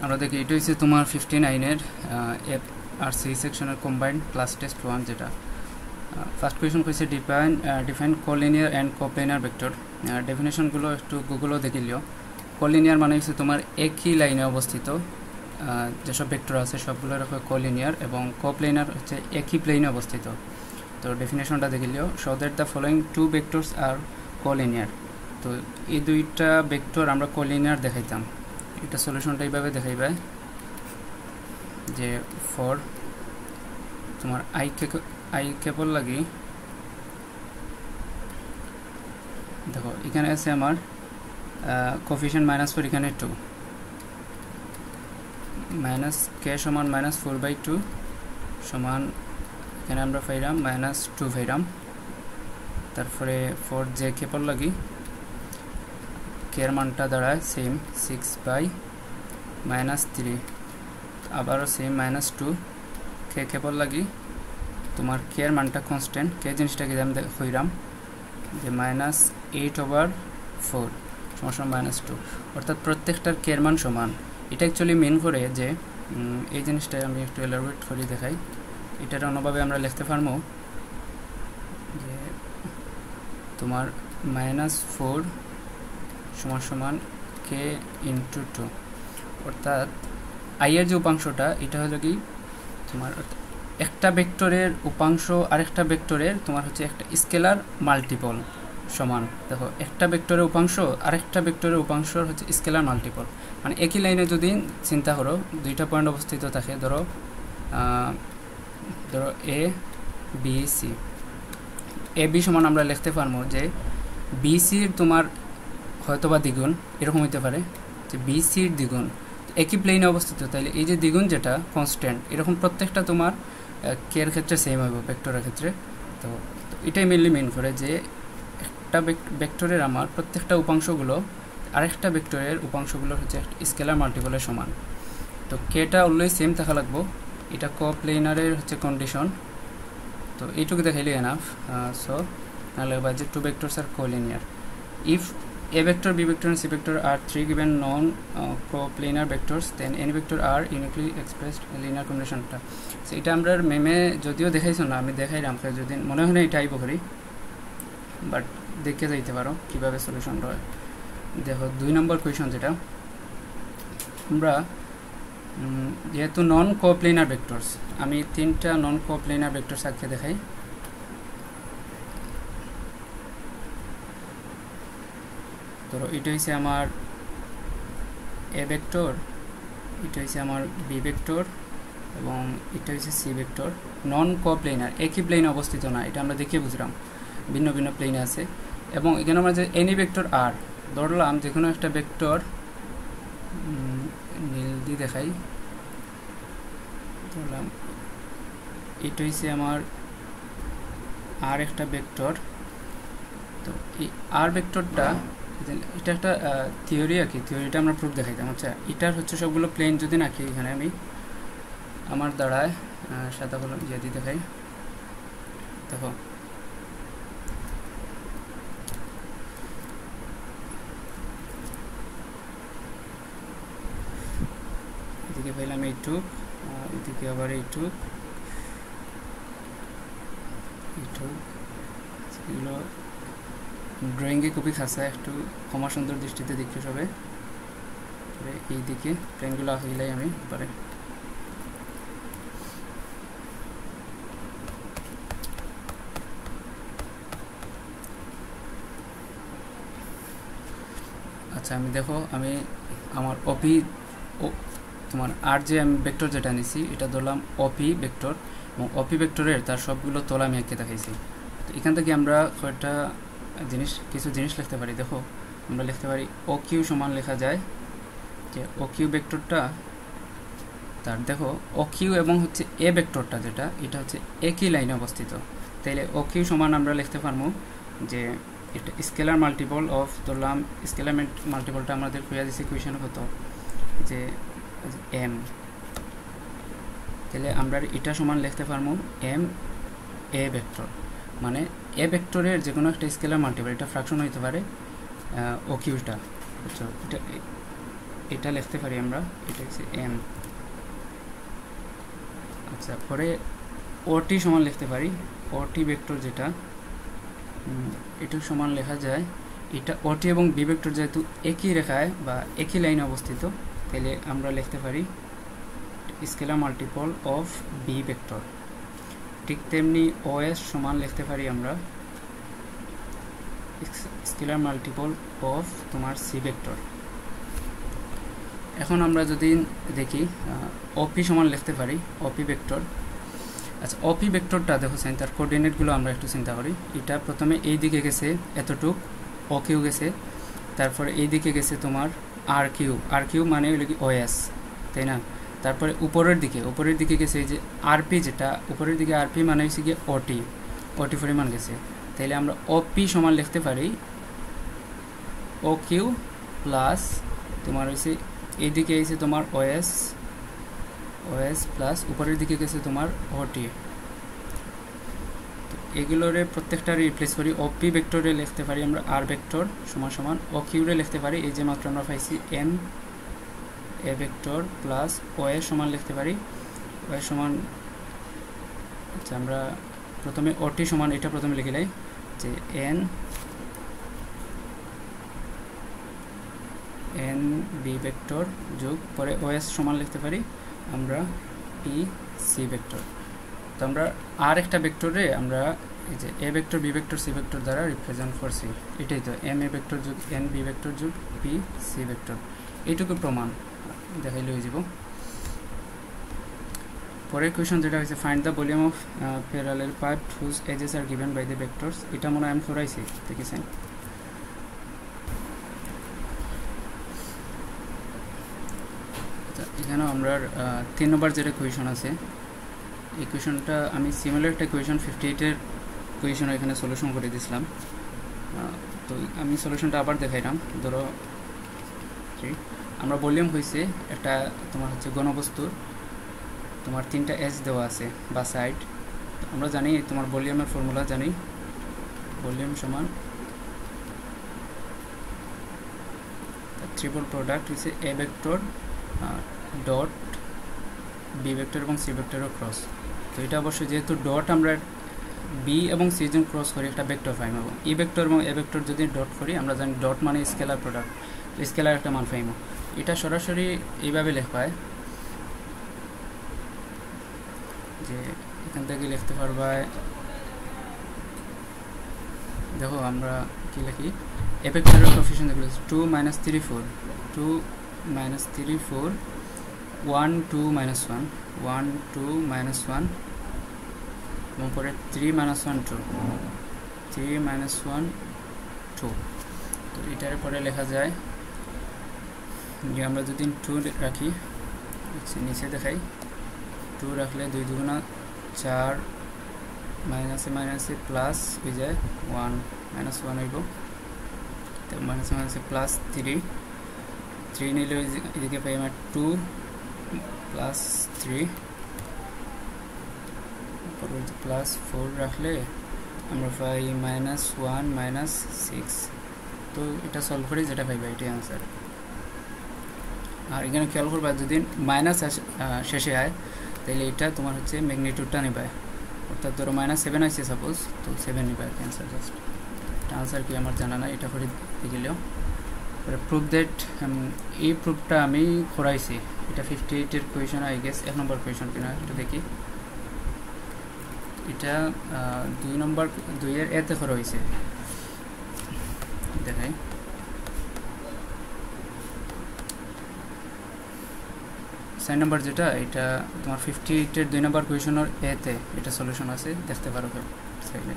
আমরা দেখি এটা হচ্ছে তোমার 59 এর এফ আর সি সেকশনের কম্বাইন্ড ক্লাস টেস্ট 1 যেটা ফার্স্ট কোয়েশ্চন কইছে ডিফাইন কোলিনিয়ার এন্ড কোপ্লেনার ভেক্টর। ডেফিনেশনগুলো একটু গুগলও দেখে লিও। কোলিনিয়ার মানে হচ্ছে তোমার একই লাইনে অবস্থিত যেসব ভেক্টর আছে সবগুলো রাখো কোলিনিয়ার, এবং কোপ্লেনার হচ্ছে একই প্লেনে অবস্থিত। তো ডেফিনেশনটা দেখে লিও। Show that the following two vectors are collinear. তো এই দুইটা ভেক্টর আমরা কোলিনিয়ার দেখাইতাম। এটা সলিউশনটা এইভাবে দেখাইবে যে ফর তোমার আই কেবল লাগি দেখো এখানে আছে আমার কোফিশিয়েন্ট -4, এখানে 2 মাইনাস কে সমান -4/2 সমান এখানে আমরা পাইলাম -2 পাইলাম। তারপরে ফর জে কেবল লাগি কে এর মানটা দাঁড়ায় সেম 6/-3, আবারও সেম -2 কে কেবল লাগি তোমার কে এর মানটা কনস্ট্যান্ট, কে জিনিসটাকে আমি হইলাম যে -8/4 সমান -2, অর্থাৎ প্রত্যেকটার কে এর মান সমান। এটা অ্যাকচুয়ালি মেন করে যে এই জিনিসটা আমি একটু এলাবোরেট করে দেখাই। এটার অন্যভাবে আমরা লিখতে পারবো যে তোমার -4 সমান কে ইন্টু 2, অর্থাৎ আই এর যে উপাংশটা এটা হলো কি তোমার একটা ভেক্টরের উপাংশ আরেকটা ভেক্টরের তোমার হচ্ছে একটা স্কেলার মাল্টিপল সমান। দেখো একটা ভেক্টরের উপাংশ আরেকটা ভেক্টরের উপাংশর হচ্ছে স্কেলার মাল্টিপল, মানে একই লাইনে যদি চিন্তা করো দুইটা পয়েন্ট অবস্থিত থাকে, ধরো A B C. A B সমান আমরা লিখতে পারবো যে বি সির তোমার হয়তোবা দ্বিগুণ, এরকম হইতে পারে যে বি সির দ্বিগুণ একই প্লেনে অবস্থিত, তাইলে এই যে দ্বিগুণ যেটা কনস্ট্যান্ট, এরকম প্রত্যেকটা তোমার কে এর ক্ষেত্রে সেম হইব ভেক্টরের ক্ষেত্রে। তো এটাই মেনলি মেন করে যে একটা ভেক্টরের আমার প্রত্যেকটা উপাংশগুলো আরেকটা ভেক্টরের উপাংশগুলো হচ্ছে স্কেলার মাল্টিপলের সমান। তো কেটা অলওয়েজ সেম থাকা লাগবো, এটা কোপ্লেনারের হচ্ছে কন্ডিশন। তো এইটুকু দেখাইলে এনাফ। সো নাহলে যে two vectors are collinear if A vector, B vector and C vector are three given non-coplanar vectors, then any vector are uniquely expressed in linear combination. So এটা আমরা মেমে যদিও দেখাইছো না, আমি দেখাইলাম, যদি মনে হয় না এটা আইব করি, বাট দেখে যাইতে পারো কিভাবে সলিউশন হয়। দেখো 2 নম্বর কোয়েশ্চন যেটা আমরা যেহেতু নন কোপ্লেনার ভেক্টরস, আমি 3টা নন কোপ্লেনার ভেক্টরস আঁকে দেখাই। ধরো এটা হচ্ছে আমার এ ভেক্টর, এটা হচ্ছে আমার বি ভেক্টর, এবং এটা হচ্ছে সি ভেক্টর। নন কোপ্লেনার, একই প্লেনে অবস্থিত না, এটা আমরা দেখিয়ে বুঝলাম ভিন্ন ভিন্ন প্লেনে আছে। এবং এখানে আমরা যে এনি ভেক্টর আর ধরলাম, যে কোনো একটা ভেক্টর নীল দিয়ে দেখাই, ধরলাম এটা হচ্ছে আমার আর একটা ভেক্টর। তো এই আর ভেক্টরটা এটা একটা থিওরি আর কি, থিওরিটা আমরা প্রুফ দেখাইতাম। আচ্ছা এটার হচ্ছে সবগুলো প্লেন যদি নাকি এখানে আমি আমার দ্বারায় সাদা কলম দিয়ে দিতে দেখাই। দেখো এদিকে পাইলাম এইটুক, এদিকে আবার এইটুক, এগুলো ড্রয়িংয়ে খুবই খাসা, একটু ক্ষমা সুন্দর দৃষ্টিতে দেখতে সবে। এই দিকে প্লেনগুলো আঁকিলাই আমি পরে। আচ্ছা আমি দেখো আমি আমার ওপি তোমার আর যে আমি ভেক্টর যেটা নিছি এটা ধরলাম ওপি ভেক্টর, এবং ওপি ভেক্টরের তার সবগুলো তলা আমি এঁকে দেখাইছি। তো এখান থেকে আমরা কয়েকটা কিছু জিনিস লিখতে পারি। দেখো আমরা লিখতে পারি ও কিউ সমান লেখা যায় যে ও কিউ ভেক্টরটা তার দেখো ও কিউ এবং হচ্ছে এ ভেক্টরটা যেটা এটা হচ্ছে একই লাইনে অবস্থিত, তাইলে ও কিউ সমান আমরা লিখতে পারবো যে এটা স্কেলার মাল্টিপল অফ, ধরলাম স্কেলার মাল্টিপলটা আমাদের খুঁজে দিচ্ছে ইকুয়েশন হতো যে এম, তাহলে আমরা এটা সমান লিখতে পারবো এম এ ভেক্টর, মানে এ ভেক্টরের যে কোনো একটা স্কেলার মাল্টিপল, এটা ফ্র্যাকশন হইতে পারে ও কিউটা। বুঝছো, এটা এটা লিখতে পারি আমরা, এটা হচ্ছে এম। আচ্ছা, পরে ওটি সমান লিখতে পারি, ওটি ভেক্টর যেটা এটা সমান লেখা যায়, এটা ওটি এবং বি ভেক্টর যেহেতু একই রেখায় বা একই লাইনে অবস্থিত, তাহলে আমরা লিখতে পারি scalar multiple of b vector. ঠিক তেমনি ওএস সমান লিখতে পারি আমরা স্কেলার মাল্টিপল অফ তোমার সি ভেক্টর। এখন আমরা যদি দেখি ওপি সমান লিখতে পারি ওপি ভেক্টর। আচ্ছা, ওপি ভেক্টরটা দেখো তার কোঅর্ডিনেটগুলো আমরা একটু চিন্তা করি। এটা প্রথমে এই দিকে গেছে এতটুক, ও কিউ গেছে, তারপরে এই দিকে গেছে তোমার আর কিউ মানে হলো কি ওএস, তাই না? তারপরে উপরের দিকে গেছে এই যে আরপি, যেটা উপরের দিকে আরপি মানে হচ্ছে গিয়ে ওটি পরিমাণ গেছে। তাইলে আমরা ওপি সমান লিখতে পারি ও কিউ প্লাস তোমার হচ্ছে এইদিকে এসে তোমার ওএস প্লাস উপরের দিকে গেছে তোমার ওটি। এগুলোরে প্রত্যেকটা রিপ্লেস করি। ওপি ভেক্টরে লিখতে পারি আমরা আর ভেক্টর সমান সমান ও কিউরে লিখতে পারি এই যে মাত্র আমরা পাইছি m a vector plus OS সমান লিখতে পারি ওএস সমান, আচ্ছা আমরা প্রথমে ওটি সমান এটা প্রথমে লিখে লাই যে এন বি ভেক্টর যোগ পরে ওএস সমান লিখতে পারি আমরা পি সি ভেক্টর। তো আমরা আর একটা ভেক্টরে আমরা এই যে a vector b vector c vector দ্বারা রিপ্রেজেন্ট করছি, এটাই তো এম এ ভেক্টর যোগ এন বি ভেক্টর যোগ পি সি ভেক্টর। এইটুকু প্রমাণ দেখাইলে হয়ে যাব। পরের কোয়েশন যেটা হচ্ছে find the volume of parallelepiped whose edges are given by the vectors. এটা মনে হয় আমি করাইছি, দেখেছেন? এখানেও আমরা 3 নম্বর যেটা কোয়েশন আছে, এই কোয়েশনটা আমি সিমিলার একটা কোয়েশন 58-এর কোয়েশন এখানে সলিউশন করে দিয়েছিলাম। তো আমি সলিউশনটা আবার দেখাইলাম। ধরো আমরা ভলিউম হয়েছে একটা তোমার হচ্ছে ঘনবস্তুর, তোমার 3টা এজ দেওয়া আছে বা সাইড। আমরা জানি তোমার ভলিউমের ফর্মুলা জানি, ভলিউম সমান ট্রিপল প্রোডাক্ট হচ্ছে a vector dot b vector এবং সি ভেক্টরের ক্রস। তো এটা অবশ্যই যেহেতু ডট আমরা বি এবং সি জন ক্রস করি একটা ভেক্টর পাইম, এবং ই ভেক্টর এবং এ ভেক্টর যদি ডট করি আমরা জানি ডট মানে স্কেলার প্রোডাক্ট, স্কেলার একটা মান পাইম। এটা সরাসরি এইভাবে লেখা হয় যে এখান থেকে লিখতে পারবা, দেখো আমরা কি লিখি এ ভেক্টরের কোএফিশিয়েন্ট দেখো 2 - 3 4 2 - 3 4 1 2 - 1 1 2 - 1 এবং পরে 3 - 1 2 3 - 1 2। তো এটার পরে লেখা যায় যে আমরা যদি 2 রাখি, নিচে দেখাই 2 রাখলে 2 দুগুণা 4 মাইনাসে মাইনাসে প্লাস হয়ে যায় 1 - 1 হইব, তো মাইনাসে মাইনাসে প্লাস 3 নিলে এদিকে পাই আমরা 2 প্লাস 3 পরবর্তী প্লাস 4 রাখলে আমরা পাই -1 -6। তো এটা সলভ করে যেটা পাইবা এটাই আনসার। আর এখানে খেয়াল করবা যদি মাইনাস শেষে হয় তাহলে এটা তোমার হচ্ছে ম্যাগনিটিউডটা নেবে, অর্থাৎ ধরো -7 আছে সাপোজ, তো 7 নেবে ক্যান্সার। জাস্ট এটা আনসার কি আমার জানা নাই, এটা করে দিলেও প্রুফ দ্যাট, এই প্রুফটা আমি করাইছি। এটা 58-এর question I guess 1 number question কিনা একটু দেখি। এটা 2 নম্বর 2-এর এতে করা হয়েছে, দেখাই। সাইন নাম্বার যেটা এটা তোমার 58-এর 2 নম্বর কোয়েশনের এতে এটা সলিউশন আছে, দেখতে পারো সাইডে।